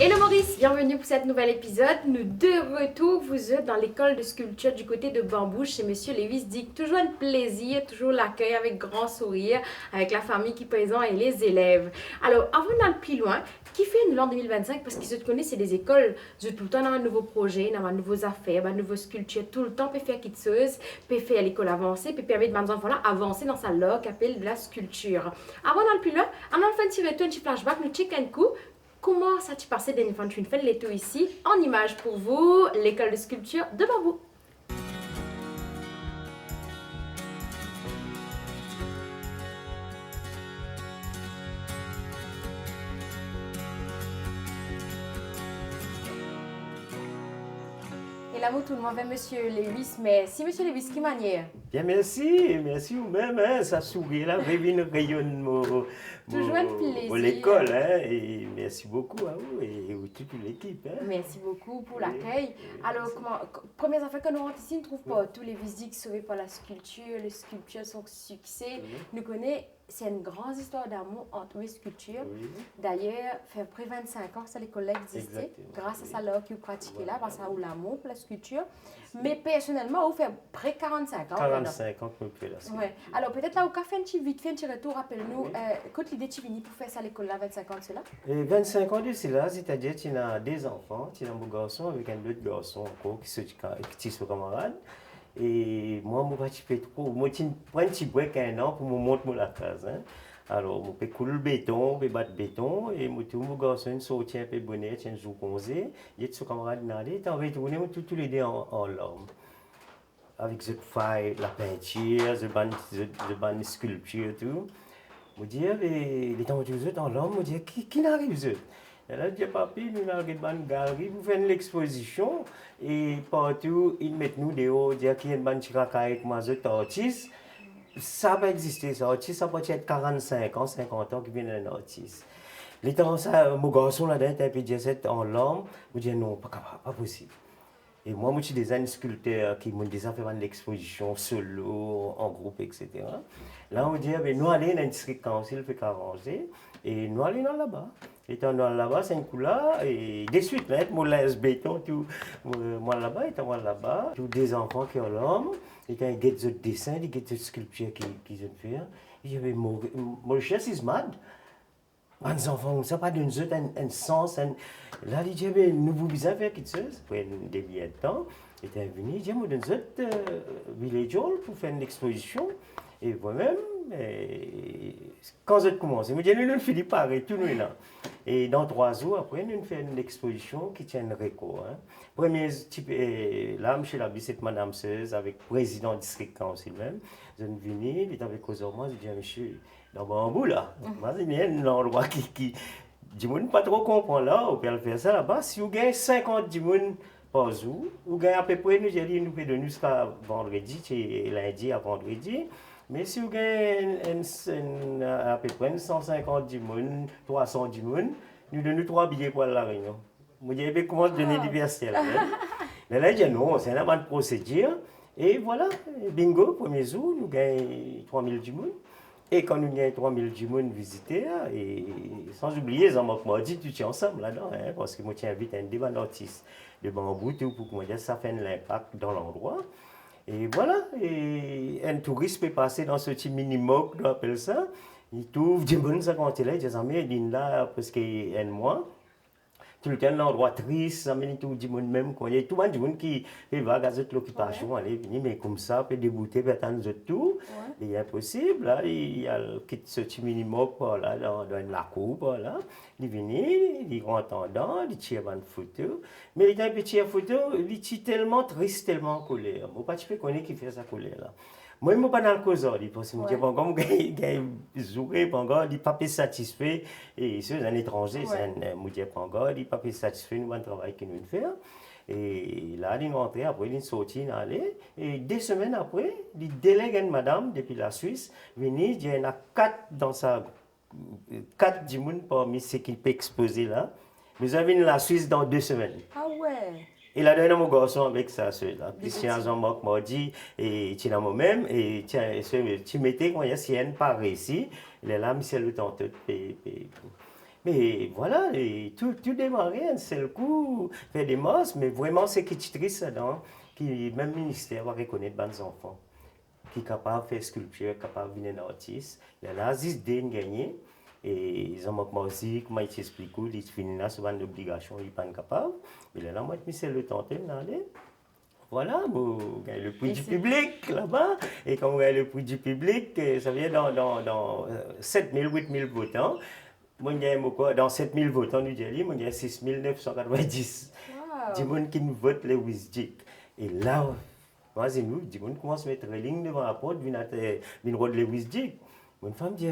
Hello Maurice, bienvenue pour cet nouvel épisode. Nous de retour, vous êtes dans l'école de sculpture du côté de Bambou chez Monsieur Lévis Dick. Toujours un plaisir, toujours l'accueil avec grand sourire, avec la famille qui est présente et les élèves. Alors, avant d'aller plus loin, qui fait nous l'an 2025 parce qu'ils se connaissent, c'est des écoles, tout le temps dans un nouveau projet, dans un nouveau affaire, une nouvelle sculpture, tout le temps, peut faire quelque chose, peut faire à l'école avancée, peut permettre à mes enfants là avancer dans sa lore qui appelle de la sculpture. Avant d'aller plus loin, on a fait un petit retour, un petit flashback, nous check un coup. Comment ça t'est passé dernière fois que tu fais les tout ici en image pour vous, l'école de sculpture de Bambou. Et là, tout le monde fait Monsieur Lewis, mais si Monsieur Lewis, qui manière? Bien, merci vous-même, hein, ça sourit là, une rayonne Toujours un plaisir. l'école, hein, et merci beaucoup à vous et toute l'équipe. Hein. Merci beaucoup pour l'accueil. Oui, Alors, merci. première affaire que nous rentrons ici, on ne trouve pas tous les visites sauvés par la sculpture, les sculptures sont succès. Nous connaissons, c'est une grande histoire d'amour entre les sculptures. Oui. D'ailleurs, fait près 25 ans que ça l'école existait, Exactement, grâce à oui. ça là que vous pratiquez là, Voilà. parce que ça a eu l'amour pour la sculpture. Mais personnellement, vous fait près 45 ans. 45 ans que je fais la sculpture. Ouais. Alors peut-être là, au café, un petit vite fait, un petit retour, rappelle-nous, Oui. quand l'idée tu venais pour faire ça à l'école là, 25 ans de cela? Et 25 ans de cela, c'est-à-dire tu as des enfants, tu as un beau garçon avec un autre garçon encore qui sont camarades. Et moi, je ne participais trop. Moi, je prends un petit break un an pour me montrer la case. Hein. Alors, je peux couler le béton, je peux battre le béton, et je tout mon garçon sorti un peu bonnet, un jour conseil, il y a des camarades n'allaient, et on retourné tous les deux en larmes. Avec cette faille, la peinture, the ban sculpture, tout. Je dis, les temps où vous êtes en larmes, je dis, qui n'arrive vous êtes? Et là, je dis, papi, nous avons une galerie pour faire une exposition. Et partout, ils mettent nous dehors, dire qu'il y a une bande avec moi, autres artistes. Ça va exister, ça. Artiste, ça peut être 45 ans, 50 ans qui vient d'un artiste. Les temps, ça, mon garçon là-dedans, un peu 17 en larmes, je dis, non, pas capable, pas possible. Et moi, je suis des sculpteurs qui m'ont déjà fait une exposition solo, en groupe, etc. Là, on dit, nous allons dans le district council, fait qu'arranger, et nous allons là-bas. Étant là-bas, c'est un coup là, et de suite, là, mon laisse béton, tout, moi là-bas, étant là-bas, tous des enfants qui ont l'homme, et quand ils ont des dessins, ils ont des sculptures qu'ils ont fait. Et je dis, mon chef is mad. Les enfants, ça pas d'une autre un sens. Là, il dit, nous vous besoin faire quelque chose. Après un début de temps, il est venu, il dit, nous d'une autre village hall pour faire une exposition. Et moi-même, quand j'ai commencé, je me dis, nous finissons par tout nous là. Et dans 3 jours après, nous faisons une exposition qui tient un record. Hein. Premier type, là, M. la visite Madame Seuse avec le président du district council même. Je suis venu, il est avec aux hommes, je dis, monsieur, dans Bambou là, il y a un endroit qui du monde pas trop comprend là, on peut faire ça là-bas. Si vous gagnez 50 du monde par jour, vous gagnez à peu près, nous j'ai dit, nous pouvons donner jusqu'à vendredi, c'est lundi à vendredi. Mais si vous gagnez à peu près 150 du monde, 300 du monde, nous donnons 3 billets pour la réunion. Vous dites, comment donner l'université là? Mais là, je dis non, c'est une bonne procédure. Et voilà, bingo, premier jour, nous gagnons 3000 du monde. Et quand nous gagnons 3000 du monde visiteurs, et sans oublier, Jean-Marc m'a dit, tu tiens ensemble là-dedans, hein, parce que moi, tu invites un débat d'artistes de Bambou, tout, pour que moi, ça fait un impact dans l'endroit. Et voilà, et un touriste peut passer dans ce petit mini-moc, on appelle ça. Il trouve du monde, ça quand il est, des amis, il est là presque un mois. Tout le temps, l'endroit triste, ça mène tout le monde même. Il y a tout le monde qui va gazer l'occupation, aller venir, mais comme ça, peut débouter, peut attendre tout. Ouais. Il est impossible, là, il y a ce petit minimum là, dans la cour, là. Il vient, il rentre en dedans, il tire une photo. Mais il y a un petit photo, il est tellement triste, tellement en colère. Moi, pas tu peux connaître qui fait sa colère, là. Moi, je ne suis pas dans le cause, parce que je dis, il n'est pas satisfait, et c'est un étranger, c'est un il n'est pas satisfait du travail qu'il nous fait. Et là, il est rentré, après, il est sorti, il est allé, et 2 semaines après, il délègue une madame depuis la Suisse, venir, il y en a 4 dans sa. 4 du monde parmi ceux qui peuvent exposer là. Nous avons la Suisse dans 2 semaines. Ah ouais! Il a donné mon garçon avec ça, celui-là. Puis si un Jean-Marc m'a dit, et tu as moi-même, et tu mettais quand il y a un par ici, il est là, Michel le tente. Mais voilà, et tout démarrait un seul coup, faire des masses, mais vraiment c'est qui triste là-dedans, qui même ministère va reconnaître les enfants, qui est capable de faire sculpture, capable de devenir un artiste. Là, ils ont gagné, et ils ont manqué aussi, comment ils t'expliquent, ils finissent là, c'est une obligation, ils ne sont pas capables. Mais là, moi, c'est le temps d'aller. Voilà, vous gagnez le prix du public là-bas. Et quand vous gagnez le prix du public, ça vient dans 7 000, 8 000 votants. Moi, dans 7 000 votants du Djali, moi, il y a 6 990. Wow. Du monde qui nous vote les Wisdik. Et là, moi, c'est nous, du monde commence à mettre les lignes devant la porte, vient rôde les Wisdik. Une femme dit,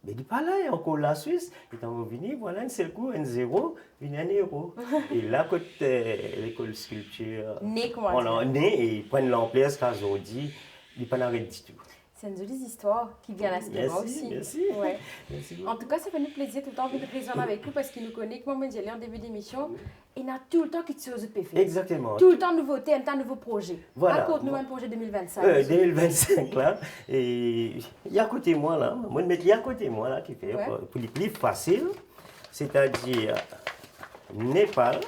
mais il pas là, il y a encore la Suisse. Et quand on vient, voilà, un seul coup, un zéro, vient un euro. Et là, quand l'école sculpture, on en est et ils prennent l'ampleur qu'aujourd'hui, il n'y a pas d'arrêt du tout. C'est une jolie histoire qui vient l'inspirer aussi. Merci. Ouais. Merci. En tout cas, ça fait nous plaisir tout le temps de plaisir avec vous parce qu'il nous connaît. Comme moi, je l'ai en début d'émission, il y a tout le temps quelque chose de faire. Exactement. Tout le temps nouveauté, un nouveau projet. Voilà. Raconte-nous un projet 2025. 2025 là, et il y a à côté moi là, moi il y a à côté moi là qui fait pour les plus faciles, c'est-à-dire Népal,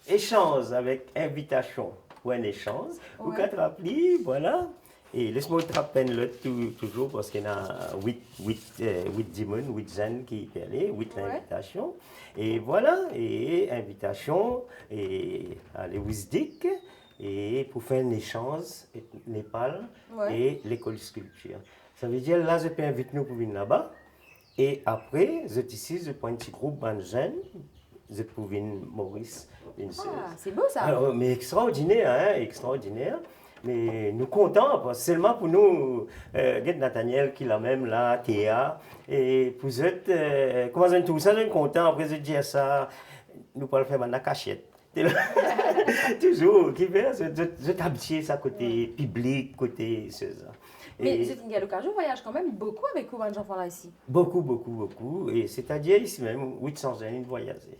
échange avec invitation pour un échange, ou quatre applis, voilà. Et laisse-moi te rappeler l'autre toujours parce qu'il y a 8 dimons, 8 jeunes qui y allaient, 8 invitations. Et voilà, et invitation, et à l'Ewisdik, et pour faire un échange, Népal et l'école sculpture. Ça veut dire, là, je peux inviter nous pour venir là-bas. Et après, je prends un petit groupe de jeunes, je peux venir Maurice. C'est beau ça. Alors, mais extraordinaire, hein, extraordinaire. Mais nous comptons, seulement pour nous, Nathaniel qui l'a même là, Théa, et pour eux, comment ça tout ça, nous comptons, après je dis ça, nous pouvons le faire dans la cachette. Toujours, qui fait, je t'habitue ça côté public, côté ça. Mais il y a l'occasion, voyage quand même beaucoup avec combien d'enfants là ici? Beaucoup. Et c'est-à-dire ici même, 800 jeunes voyager.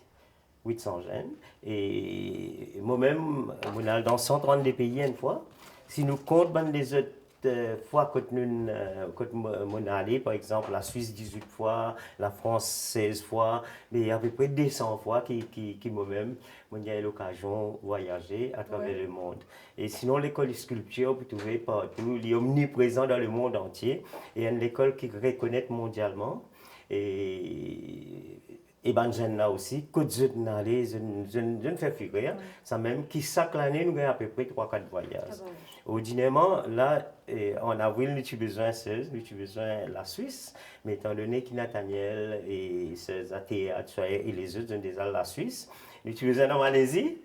800 jeunes. Et moi-même, on est dans 130 pays une fois. Si nous comptons les autres fois que nous allé, par exemple, la Suisse 18 fois, la France 16 fois, mais il y a à peu près 200 fois qui moi-même, j'ai eu l'occasion de voyager à travers le monde. Et sinon, l'école de sculpture, vous trouvez partout, il est omniprésent dans le monde entier. Et une école qui est reconnue mondialement. Et ben jeunes là aussi, que je ne fais figurer, ça même qui chaque année nous avons à peu près 3-4 voyages. Ordinairement, là, en avril, nous avons besoin la Suisse, mais étant donné que Nathaniel et ses ATA et les autres ont déjà la Suisse, nous avons besoin en Malaisie.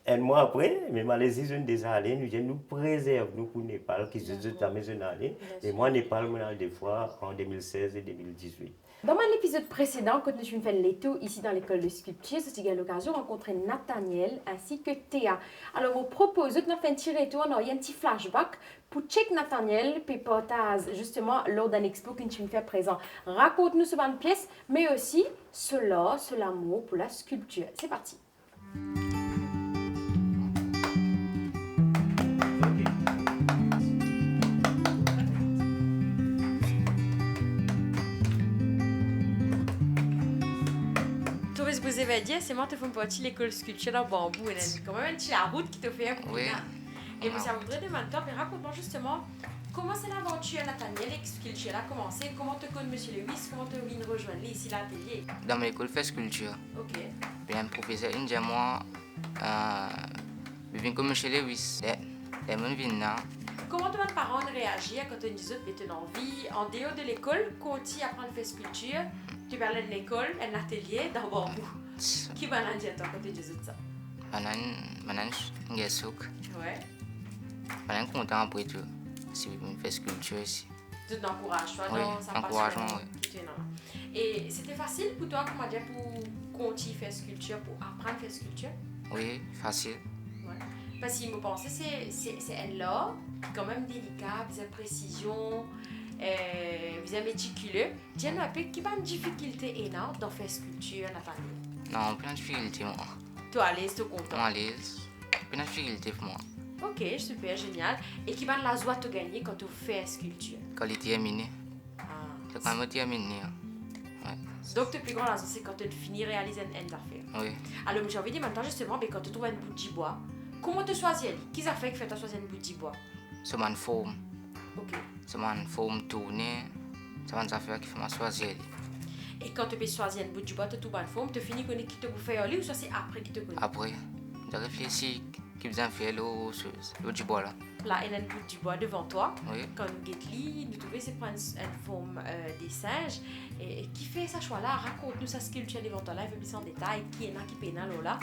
Un mois après, mais Malaisie, je suis déjà allé, nous préservons nous pour Népal, qui sont jamais allés. Et moi, Népal, je allé des fois en 2016 et 2018. Dans mon épisode précédent, quand je me fais l'étau ici dans l'école de sculpture, j'ai eu l'occasion de rencontrer Nathaniel ainsi que Théa. Alors, je vous propose de faire un petit retour, on a un petit flashback pour check Nathaniel, puis partage justement lors d'un expo que tu me fais présent. Raconte-nous sur une pièce, mais aussi l'amour pour la sculpture. C'est parti. Vous avez dit, c'est moi qui fais partie de l'école sculpture en bambou. Et c'est quand même un petit la route qui te fait un coup. Oui. Et moi, ça voudrait demander, mais raconte-moi justement comment c'est l'aventure Nathaniel et sculpture a commencé. Comment tu connais M. Lewis? Comment tu viens rejoindre ici l'atelier? Dans mon école, fait sculpture. Ok. Puis un professeur indien, moi, je viens comme M. Lewis. Et je viens là. Comment tes parents réagissent quand tu dis que tu as envie, en dehors de l'école, continue à apprendre à faire sculpture? Tu parlais de l'école, un atelier dans bambou. Qui va l'en dire toi quand tu dis ça? Je suis Ouais. Je suis content après tout. Si je fais sculpture ici. Tu t'encourages, toi, oui, dans sa encouragement, oui. Et c'était facile pour toi, comment dire, pour continuer à faire sculpture, pour apprendre à faire sculpture? Oui, facile. Ouais. Parce qu'il me pensait, c'est un là, quand même délicat, vous avez précision. Vous êtes méticuleux. Dis-nous un peu, qui a une difficulté énorme dans faire sculpture, Nathaniel? Non, pas de difficulté, moi. Toi, à l'aise, tu es content? À l'aise. Pas de difficulté pour moi. Ok, super, génial. Et qui a la joie de gagner quand tu fais sculpture? Quand il est terminé. C'est quand même terminé. Donc, le plus grand là, c'est quand tu finis de réaliser une affaire. Oui. Alors, j'ai envie de dire maintenant, justement, quand tu trouves un bout de bois, comment tu choisis? Qui a fait que tu as choisi un bout de bois? C'est mon forme. Ok. C'est mon forme tournée. C'est mon affaire qui fait ma choisir. Et quand tu peux choisir un bout de bois, tu trouves une forme, tu finis de connaître qui te fait aller ou ça c'est après qui te connaît? Après, je réfléchis qui besoin faire le du bois là. Là, il y a un bout de bois devant toi. Oui. Quand nous guettons, nous trouvons c'est prendre une forme des singes. Et qui fait ce choix-là? Raconte-nous sa sculpture devant toi là, il veut plus en détail. Qui est là, qui peut là?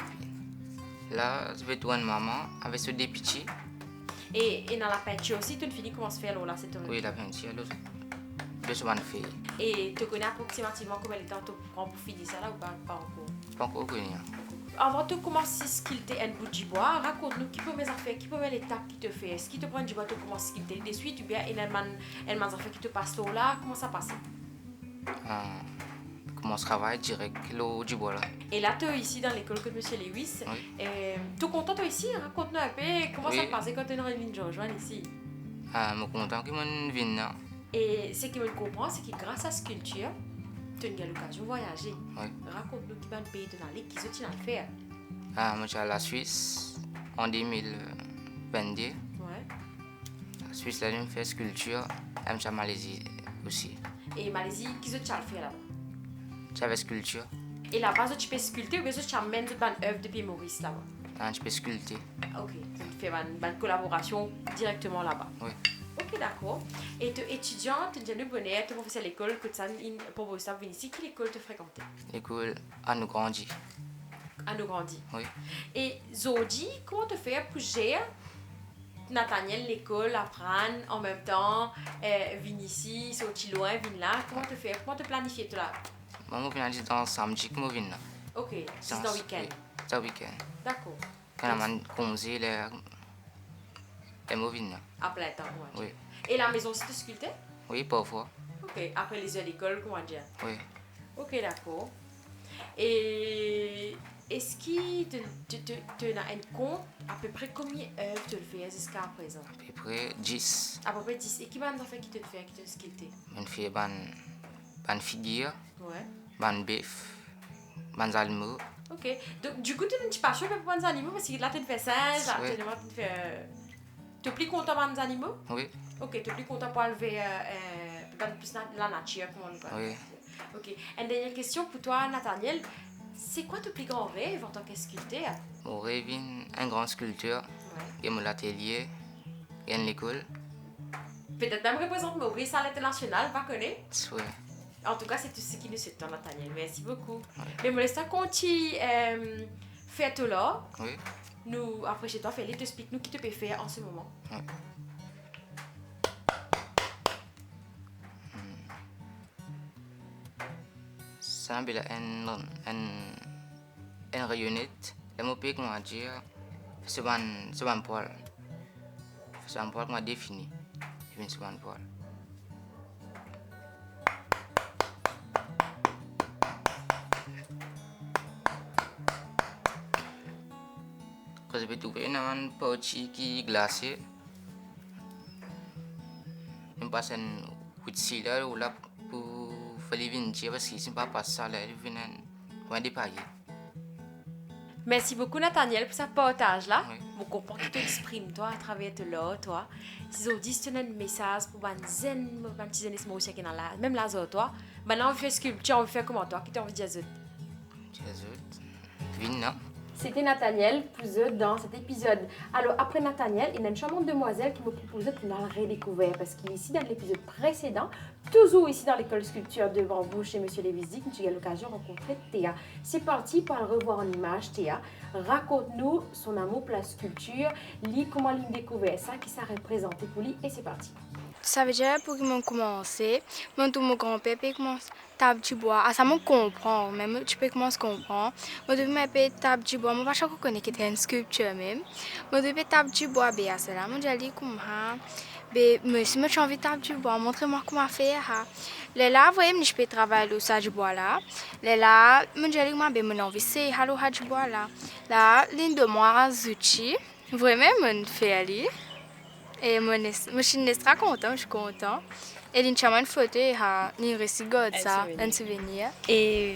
Là, je vais trouver une maman avec ce dépiché. Et dans la peinture aussi, tu finis comment se faire là, c'est ton... Oui, la peinture, là, je suis une fille. Et tu connais approximativement combien de temps tu prends pour finir ça là ou pas encore? Pas encore connu. Avant de commencer à sculpter un bout de bois, raconte-nous qui peut mes affaires, qui peut mes étapes qui te fait. Est-ce qu'il te prend du bois, tu commences à sculpter de suite ou bien il y a une affaire qui te passe là? Comment ça passe? Je commence à travailler direct le du bois là. Et là, tu es ici dans l'école de M. Lewis. Oui. Tu es content toi ici? Raconte-nous un peu comment Oui. ça passe quand tu es dans une ville Jean-Joanne ici. Je suis content que je vienne là. Et ce qui me comprend, c'est que grâce à la sculpture, tu as eu l'occasion de voyager. Oui. Raconte-nous qui va le pays de aller, qui sont tu le faire. Je suis à la Suisse en 2022. Ouais. La Suisse, là, je fais sculpture. Je suis à Malaisie aussi. Et Malaisie, qui sont tu le faire là-bas? J'avais sculpture. Et là-bas, tu peux sculpter ou bien tu amènes toute une œuvre depuis Maurice là-bas? Je peux sculpter. Ok, tu fais une collaboration directement là-bas. Oui. Ok, d'accord. Et tu es étudiant, tu es bonnet, tu professeur à l'école, que tu as pour vous venir ici. Quelle école tu fréquentes? L'école à nous grandit. À nous grandit. Oui. Et Zodi, comment tu fais pour gérer Nathaniel, l'école, apprendre en même temps, venir ici, sortir loin, venir là? Comment tu fais? Comment tu planifies tout là? Moi, je viens dans samedi que je viens là. Ok, c'est dans le week-end. Oui, c'est le week-end. D'accord. Quand on a un congé, je viens là. À plein temps, ouais. Oui. Et la maison, c'est tu sculptais? Oui, parfois. Ok, après les heures d'école, comment dire? Oui. Ok, d'accord. Et est-ce que tu as un compte à peu près combien d'heures tu le fais jusqu'à présent? À peu près 10. À peu près 10. Et qui va nous faire qui te le fait, qui te sculpté? Je fais une figure, Ouais. un bœuf, un animal. Ok. Donc, du coup, tu n'as pas choisi pour les animaux parce que là, tu fais singe, là, Ouais. tu fais. Tu es plus content pour les animaux? Oui. Ok, tu es plus content pour enlever plus la nature, comment on peut. Oui. Ok. Une dernière question pour toi, Nathaniel. C'est quoi ton plus grand rêve en tant que sculpteur? Mon rêve est un grand sculpteur. Ouais. Il y a mon atelier, il y a l'école. Peut-être même représente Maurice à l'international, pas connaître. Oui. En tout cas, c'est tout ce qui nous souhaite, Nathaniel. Merci beaucoup. Mais moi, laisse quand tu fais tout là, Oui. nous, après chez toi, Félix, explique-nous qui te peut faire en ce moment. Oui. Ça a une rayonnette. Le mot comment dire, c'est un poil. C'est un poil qu'on a défini. C'est un poil. Quand je vais trouver une partie qui est glacée, je passe un coup de cire là pour faire les vingt parce que si je pas passer ça là, je viens de payer. Merci beaucoup, Nathaniel, pour ce partage-là. Oui. Mon comprend que tu t'exprimes, toi, à travers tout là, toi. Si vous dites un message pour une zen, pour une petite aussi qui est dans la, même là, toi. Maintenant, on fait sculpture, on fait comment, toi? Qui t'as envie de dire? Viens. C'était Nathaniel pour eux dans cet épisode. Alors, après Nathaniel, il y a une charmante demoiselle qui me proposait de la redécouvrir parce qu'il est ici dans l'épisode précédent, toujours ici dans l'école sculpture de Bambou chez M. Lévis-Dick, j'ai eu l'occasion de rencontrer Théa. C'est parti pour le revoir en image, Théa. Raconte-nous son amour pour la sculpture, lis comment il découvert ça, qui ça représenté pour lui, et c'est parti. Ça veut dire pour qu'ils m'ont commencé, mon grand-père commence table du bois. Ah, ça me comprend, même tu peux commencer à comprendre. Moi depuis ma table du bois, moi pas chaque connaît que c'est une sculpture même. Moi depuis table du bois, ben c'est là, moi j'ai dit comme ça. Ben monsieur, moi j'ai envie de table du bois, montrez-moi comment faire ça. Là, vous voyez, je peux travailler ça du bois là. Là, moi j'ai dit moi ben mon envie c'est hallo du bois là. Là, l'une de moi outils, vraiment mon fait aller. Et moi, je suis très content, je suis content. Et une chamane photo, une récit god ça, souvenir. un souvenir. Et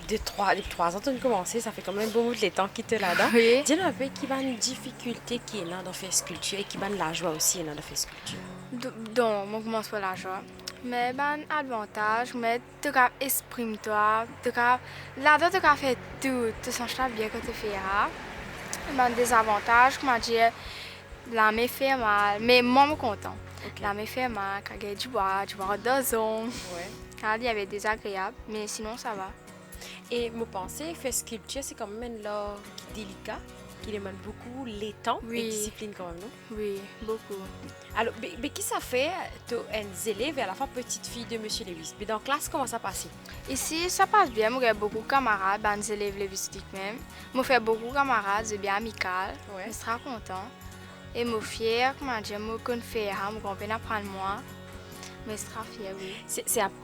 depuis 3 ans, tu as commencé, ça fait quand même beaucoup de temps qui te là-dedans. Oui. Dis-nous un peu qui va une difficulté qui est là dans faire sculpture et qui va la joie aussi dans faire sculpture. Donc, on commence par la joie. Mais ben avantage, mais tu peux exprimer toi, tu peux là-dedans tu peux faire tout, tu sens bien quand tu fais ça. Ben désavantage, comment dire, la me fait mal, mais moi je suis content. Ok. La me fait mal, quand il y a du bois d'ozon. Ouais. Il y avait désagréable, mais sinon ça va. Et moi penser faire sculpture c'est quand même un art qui est délicat, qui demande beaucoup les temps Oui. et discipline quand même, non? Oui, beaucoup. Alors, mais qui ça fait, tu es un élève et à la fois petite fille de Monsieur Lewis. Mais dans la classe, comment ça passe? Ici, ça passe bien. Moi, j'ai beaucoup de camarades, des élèves linguistiques même. Moi, j'ai beaucoup de camarades, c'est bien amical. Ouais. Je suis très content. Et je suis fière, comment dire, moi, qu'on fait, je comprends apprendre moi. Mais je suis très fière, oui.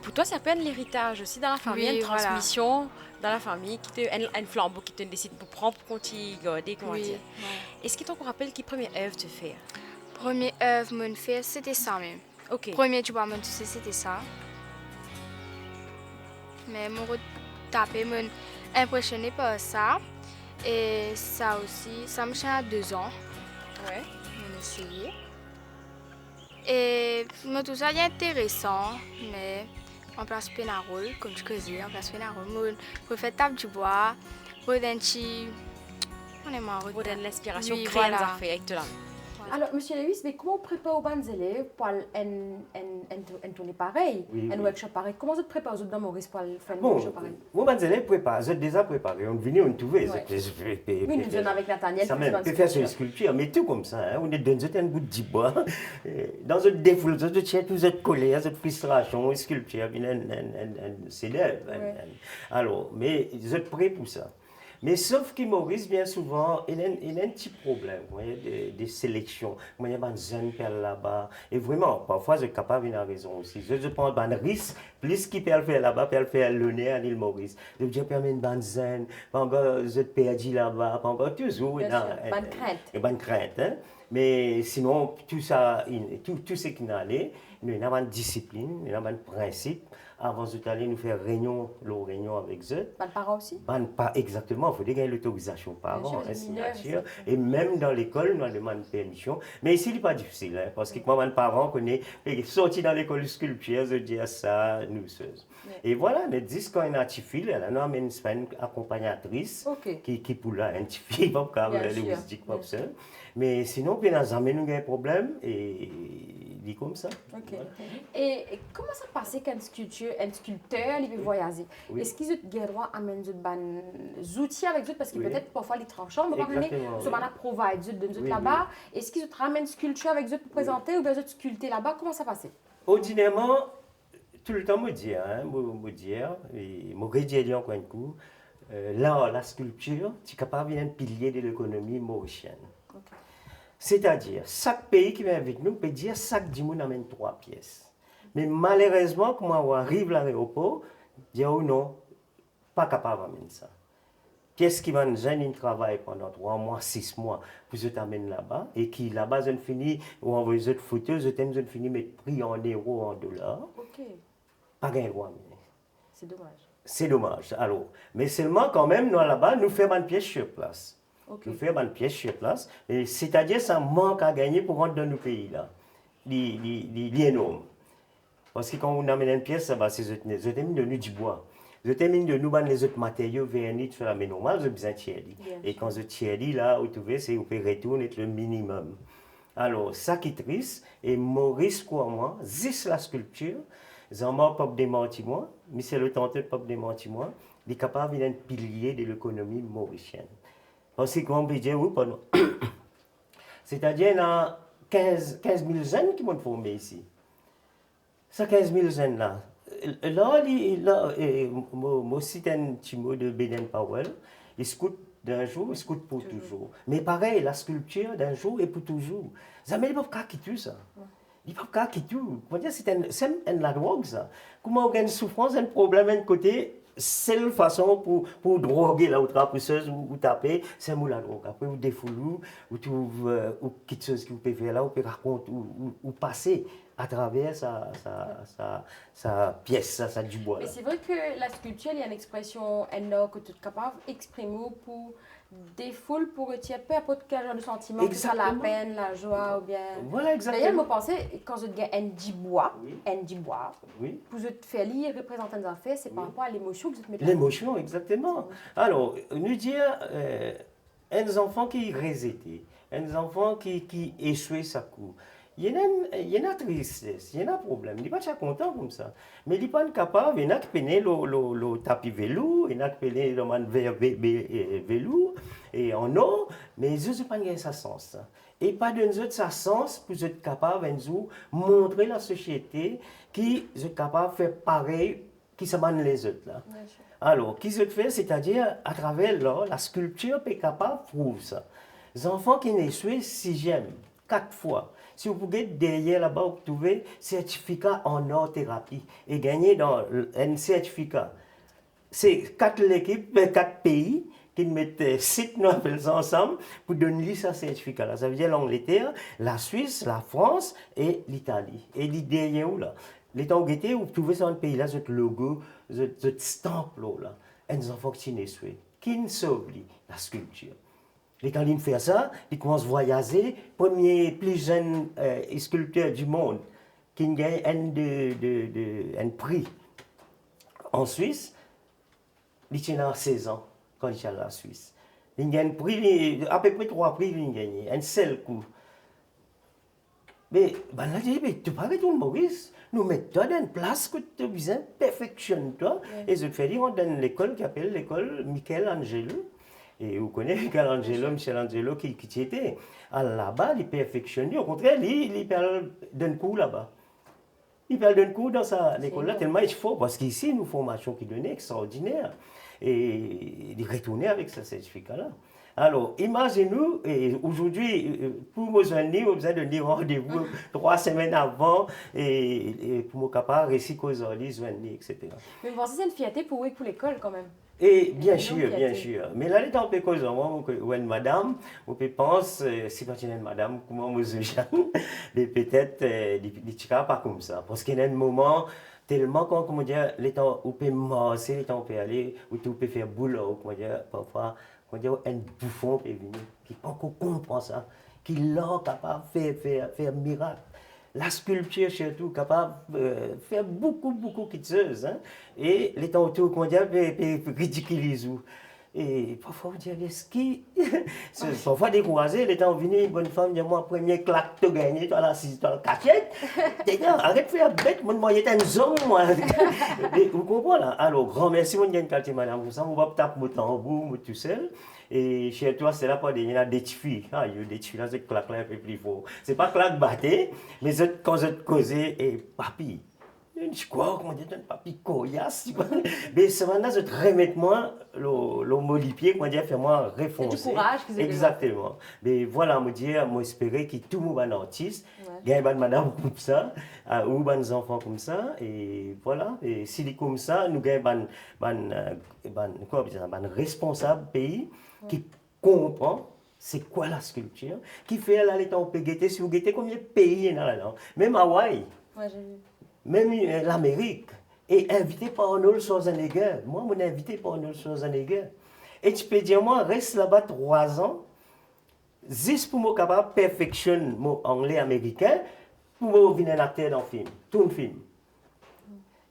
Pour toi, c'est un peu un héritage aussi dans la famille, Oui, une voilà. transmission dans la famille, un flambeau qui te décide pour prendre, pour continuer, garder, comment Oui, dire. ouais. Est-ce que tu te rappelles quelle première œuvre tu fais? Première œuvre que j'ai fait, c'était ça même. Ok. Premier, tu vois, tu sais, c'était ça. Mais mon retapé m'a impressionné par ça. Et ça aussi, ça me tient à 2 ans. Ouais. On a essayé. Et moi, tout ça est intéressant, mais en place pénarole, comme je disais, en place pénarole, pour faire table du bois, pour un petit. On est marre. Pour donner l'inspiration, Oui, créer des voilà. affaires avec toi. Alors, Monsieur Lewis, mais comment on prépare aux élèves pour un tournée pareil, Oui, un oui. workshop pareil? Comment vous préparez dans Maurice pour faire un Bon, workshop pareil? moi, je prépare, j'ai déjà préparé. On venait, on trouvait. Ouais. Oui, nous sommes avec Nathaniel. Ça pour même, faire peut une faire sur une sculpture. sculpture, mais tout comme ça. Hein. On est dans un bout de bois, dans un défaut, dans un tient tout cette colère, cette frustration, une sculpture, un s'élève. Alors, mais vous êtes prêts pour ça. Mais sauf que Maurice, bien souvent, il a un petit problème, vous voyez, des sélections. Il y a des jeunes qui sont là-bas. Et vraiment, parfois, je suis capable d'avoir raison aussi. Je prends un risque, plus qu'ils peuvent faire là-bas, peuvent faire le nez à l'île Maurice. Je dis, permet une bande zen, pas encore, je suis perdu là-bas, pas encore, toujours. Bien sûr, bonne crainte. Bonne crainte, hein. Mais sinon, tout ça, tout ce qui n'a allé, nous avons une discipline, nous avons un principe. Avant d'aller nous faire réunion avec eux. Pas de parents aussi? Pas exactement, il faut gagner l'autorisation par Bien an, sûr, hein, c'est mineur, signature. Et même dans l'école, nous demandons permission. Mais ici, il n'est pas difficile, hein, parce que moi, mes parents connaissent, sorti dans l'école de sculpture, je dis ça, nous sommes. Et voilà, nous disons qu'on a une petite fille, nous avons une accompagnatrice Ok. qui pour là, une petite fille, pas comme Bien les sûr, linguistiques, pas bien ça. Mais sinon, puis, nous avons un problème et il dit comme ça. Ok. Et comment ça passe qu'un sculpteur il veut voyager? Oui. Est-ce qu'ils ont le droit d'amener des outils avec eux? Parce que Oui. peut-être parfois les tranchants, mais Exactement, ils oui. provide de Oui, là-bas. Est-ce qu'ils ramènent sculpture avec eux pour présenter ou bien ils sculpter là-bas? Comment ça passe? Ordinairement, tout le temps, me redire encore un coup, là, la sculpture, c'est capable d'un pilier de l'économie mauricienne. C'est-à-dire, chaque pays qui vient avec nous peut dire chaque 10 moun amène 3 pièces. Mais malheureusement, quand on arrive à l'aéroport, dire oh non, pas capable d'amener ça. Qu'est-ce qui va nous gêner travail pendant 3 mois, 6 mois pour se t'amener là-bas et qui là-bas, je finis, ou envoyer des photos, je finis mettre prix en euros, en dollars. Ok. Pas gain droit. C'est dommage. C'est dommage. Alors, mais seulement quand même, nous là-bas, nous faisons une pièce sur place. Ok. Nous faisons une pièce sur place. C'est-à-dire ça manque à gagner pour rentrer dans nos pays là. C'est énorme. Parce que quand on amène une pièce, ça va, c'est de nous du bois. Je termine de nous prendre les autres matériaux vernis sur la main normale, je besoin de tiers-lit. Et quand je tiers-lit, là, vous trouvez, c'est vous pouvez retourner le minimum. Alors, ça qui est triste, et Maurice, quoi, moi, juste la sculpture, Jean-Marc pas démenti moi, Michel Le Tenteur pas démenti moi, il est capable d'un pilier de l'économie mauricienne. Parce que, comme on peut dire, oui, pardon. C'est-à-dire, il y a 15 000 jeunes qui vont former ici. Ça, 15 000 jeunes là. Là, moi cite un petit mot de Baden Powell, il scoute d'un jour, il scoute pour toujours. Mais pareil, la sculpture d'un jour et pour toujours. Jamais il ne peut pas quitter ça. Il ne peut pas quitter. C'est la drogue ça. Comment on a une souffrance, un problème, un côté, seule façon pour droguer la trapeuse ou taper, c'est la drogue. Après, vous défoulez, vous trouvez quelque chose que vous pouvez faire là, vous pouvez raconter ou passer. à travers sa pièce, sa Dubois. Mais c'est vrai que la sculpture, il y a une expression que tu es capable d'exprimer pour des foules, pour retirer peu importe quel genre de sentiment, que ce soit la Exactement. peine, la joie ou bien... Voilà, D'ailleurs, exactement. je pensais, quand je dis Ndibois, Oui. Ndibois, Oui. pour je te faire lire, représenter un fait, c'est par rapport à l'émotion que tu te mets L'émotion, exactement. Alors, nous dire, un enfant qui résitait, un enfant qui échouait sa cour, il y a une tristesse, il y a un problème. Il n'est pas déjà content comme ça. Mais il n'est pas capable, il n'a que peine le tapis velours, il n'a que peine le man velours, et en or, mais je ne sais pas gagner sa sens. Et pas de nous autres sa sens pour être capable de nous montrer la société qui est capable de faire pareil qui se mènent les autres là. Alors, qui se fait, c'est-à-dire à travers là, la sculpture est capable de prouver ça. Les enfants qui naissent 6e, 4 fois. Si vous pouvez derrière là-bas, vous trouvez certificat en art thérapie et gagner dans un certificat. C'est 4 équipes, 4 pays qui mettent 7 nouvelles ensemble pour donner ce certificat-là. Ça veut dire l'Angleterre, la Suisse, la France et l'Italie. Et derrière où là? Les temps où vous trouvez dans le pays là, ce logo, ce stamp là, un enfant qui naissent, qui ne sauve la sculpture. Les temps de faire ça, ils commencent à voyager. Premier plus jeune sculpteur du monde qui gagne un prix en Suisse, il a 16 ans quand il est à la Suisse. Il gagne un prix, à peu près 3 prix, il gagne un seul coup. Mais ben là, je dis, tu parles de Maurice, nous mettons dans une place que tu as besoin, perfectionne-toi. Et je te fais dire, on donne l'école qui s'appelle l'école Michelangelo. Et vous connaissez Michelangelo qui était. Là-bas, il perfectionne. Au contraire, il parle d'un coup là-bas. Il parle d'un coup dans sa école là, tellement il faut, parce qu'ici, une formation qui donnait extraordinaire. Et il retournait avec ce certificat-là. Alors, imaginez-nous, aujourd'hui, pour me joindre, vous avez donné rendez-vous 3 semaines avant, et pour me capable réussir qu'aujourd'hui, joindre, etc. Mais vous pensez que c'est une fierté pour vous et pour l'école quand même? Et bien sûr. Mais là, les temps, on peut causer, une madame, on peut penser, si pas une madame, comment vous mais peut-être, les chicas pas comme ça. Parce qu'il y a un moment, tellement, comment dire, les temps, on peut marcher, les temps, on peut aller, ou on peut faire boulot, comment dire, parfois, comment dire, un bouffon peut venir, qui comprend ça, qui est capable de faire miracle. La sculpture, surtout, capable de faire beaucoup de choses. Hein? Et les temps autour, comment dire, ridiculiser. Et parfois, on dit, ski. Parfois, découragé, les temps venus, une bonne femme, dit, moi, premier claque, tu gagnes, tu as la 6, tu as la cachette. Arrête de faire bête, moi, il y a un homme, moi. Vous comprenez là? Alors, grand merci, mon gagne qualité, madame, pour ça, on va taper mon tambour, tout seul. Et chez toi, c'est là pas il y a des filles. Ah, il y a des filles là, c'est claque là un peu plus fort. C'est pas claque batté, mais quand je te causais, et papy. Je crois qu'on dit un papy coriace. Mais ce moment-là, je te remets moi le molipier, comment dire, fais-moi réfoncer. C'est du courage qu'ils ont. Exactement. Mais voilà, me dire, moi espérer que tout le monde est un artiste, il y a une madame comme ça, ou des enfants comme ça, et voilà. Et s'il est comme ça, nous avons un responsable pays qui comprend c'est quoi la sculpture, qui fait là les temps on peut guetter, si vous guettez combien de pays il y a là, même Hawaï, même l'Amérique, et invité par Arnold Schwarzenegger. Moi, je suis invité par Arnold Schwarzenegger. Et tu peux dire, moi, reste là-bas 3 ans, juste pour me capable perfectionner mon anglais américain, pour me venir un acteur dans le film, tout le film.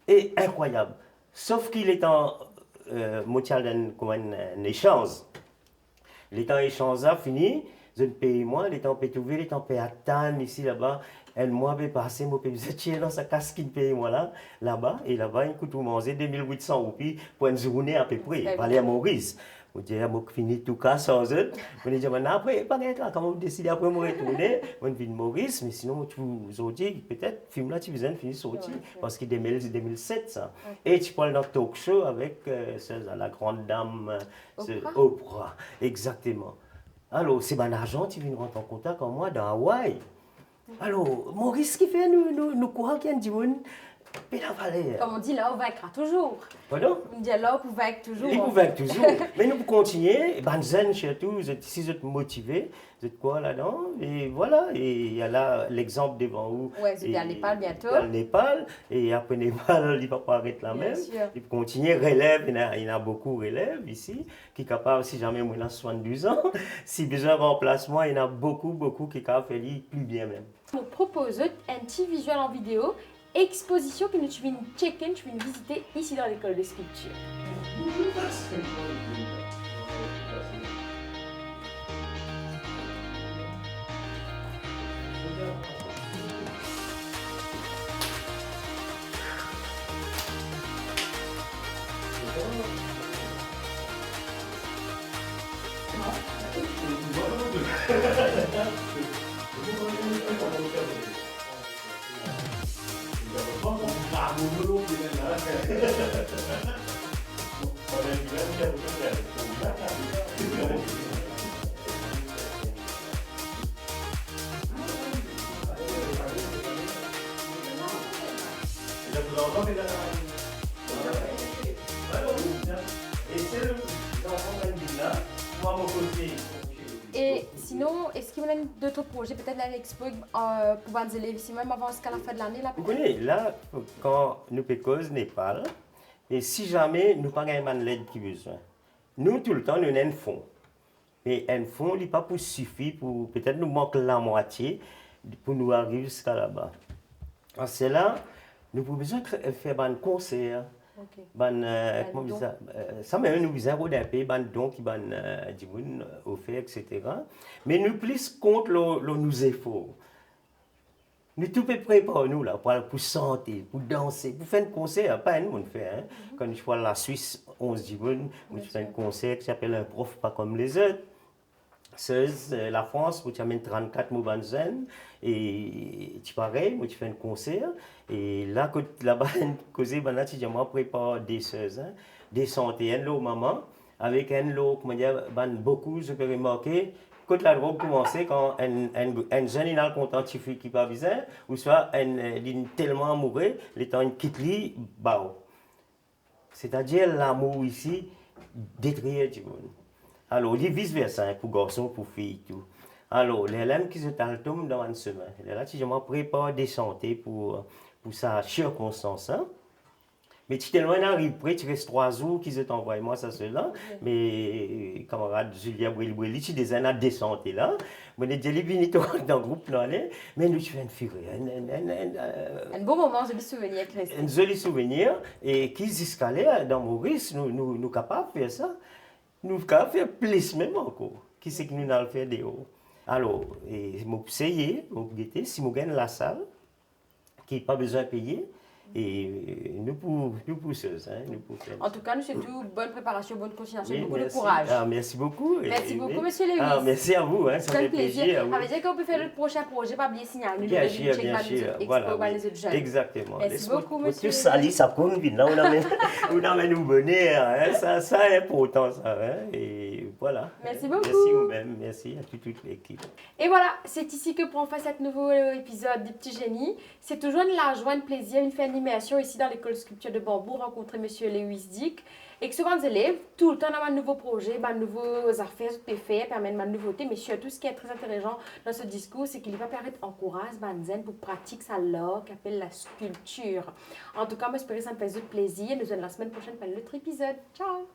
Et incroyable. Sauf qu'il est en un échange. Les temps échange fini, je paye moi, les temps paye trouver, les temps paye attendre ici là-bas. Un mois peut passer, moi peux tirer dans sa casque qui paye moi là-bas, et là-bas il coûte manger 2800 roupies pour une journée à peu près. Parler à Maurice. On dit à moi fini tout cas sans eux. On dit après pas là, quand vous décidez après me retourner, on vient de Maurice, mais sinon tu vous dis peut-être film là tu viens de finir sortir parce qu'il est 2007 ça. Et tu parles dans le talk show avec la grande dame Oprah, exactement. Alors c'est mon argent, tu viens rentrer en contact avec moi dans Hawaï. Alors Maurice qui fait nous croire qu'il y a du monde Puis la valeur. Comme on dit, là, on vaincra toujours. Pardon? On dit là, on vaincre toujours. Ils vaincre toujours. Mais nous pour continuer, ben zen surtout, si vous êtes motivé, vous êtes quoi là-dedans? Et voilà, et il y a là l'exemple devant vous. Ouais, c'est bien le Népal bientôt. Le Népal, et après Népal, il ne va pas arrêter là Bien même. sûr. Il peut continuer, relève, il y en a beaucoup relève ici, qui est capable, si jamais moi, il a 72 ans, si besoin de remplacement, il y en a beaucoup qui sont capables de faire plus bien même. Je vous propose un petit visuel en vidéo, exposition que nous viens checker, nous viens visiter ici dans l'école de sculpture. Et sinon, est-ce qu'il y a d'autres projets, peut-être à l'expo pour les élèves ici, même avant jusqu'à la fin de l'année là? Vous connaissez, là, quand nous pécose Népal, et si jamais nous n'avons pas l'aide qui besoin, nous, tout le temps, nous avons un fonds. Mais un fonds, il n'est pas pour suffire, pour peut-être nous manque la moitié pour nous arriver jusqu'à là-bas. C'est là, nous avons besoin de faire un concert. Okay. Comment dire ça même nous besoin d'un pays don qui offert etc. Mais nous plus contre le nous efforts. Nous tout prêts pour nous là pour chanter, pour danser, pour faire un concert, pas un monde fait hein. Quand je vois la Suisse 11 Djiboun, nous fais un concert qui s'appelle Un prof pas comme les autres. La France, tu amènes 34 Moubanzen et tu pareil, tu fais un concert et là là-bas causé tu moi prépare des choses hein, des santé un lot maman avec un lot comment dire beaucoup je peux remarquer quand la drogue commençait quand un jeune il a le content qui pas besoin ou soit il tellement amoureux les temps il quitte lui bah c'est-à-dire l'amour ici détruit du monde. Alors, il vice versa pour garçons, pour filles, tout. Alors, les lames qui se tombent dans une semaine. Là, je me prépare des santé pour sa circonstance. Hein? Mais tu tellement arrives près, tu restes 3 jours qu'ils t'envoient moi ça cela. Mais camarade Julia Bril, tu des années de santé là. Mais les délibinés dans le groupe là, mais nous tu fais une furée. Un beau moment, un joli souvenir, Christ. Un joli souvenir et qui escalait dans Maurice, nous capables de faire ça. Nous pouvons faire plus même encore. Qui c'est que nous allons faire des hauts? Alors, je vais essayer, si nous gagnons la salle, qui n'a pas besoin de payer, et nous poussons. Hein, en tout cas, nous souhaitons bonne préparation, bonne continuation, beaucoup merci. de courage. Ah, merci beaucoup. Merci beaucoup, monsieur Lewis. Ah, merci à vous, hein, ça fait plaisir. Ça veut dire qu'on peut faire le prochain projet, pas bien signaler. Nous bien sûr. Voilà, les autres jeunes. Exactement. Merci beaucoup, monsieur Lewis. Tout ça, ça compte vite. Là, on amène nous bonheur. Hein, ça est important, ça. Hein, et voilà. Merci beaucoup. Merci vous-même. Merci à toute l'équipe. Et voilà, c'est ici que prend fin cet nouveau épisode du Petit Génie. C'est toujours la joie, un plaisir, une fin d'animation ici dans l'école de sculpture de Bambou, rencontrer monsieur Lewis Dick. Et que souvent les élèves, tout le temps dans un nouveau projet, de nouveaux affaires, tout est fait, permettre de nouveautés, mais surtout ce qui est très intéressant dans ce discours, c'est qu'il va permettre d'encourager Banzen pour pratiquer sa langue qu'appelle la sculpture. En tout cas, moi, j'espère que ça me fait plaisir. Nous allons la semaine prochaine pour un autre épisode. Ciao!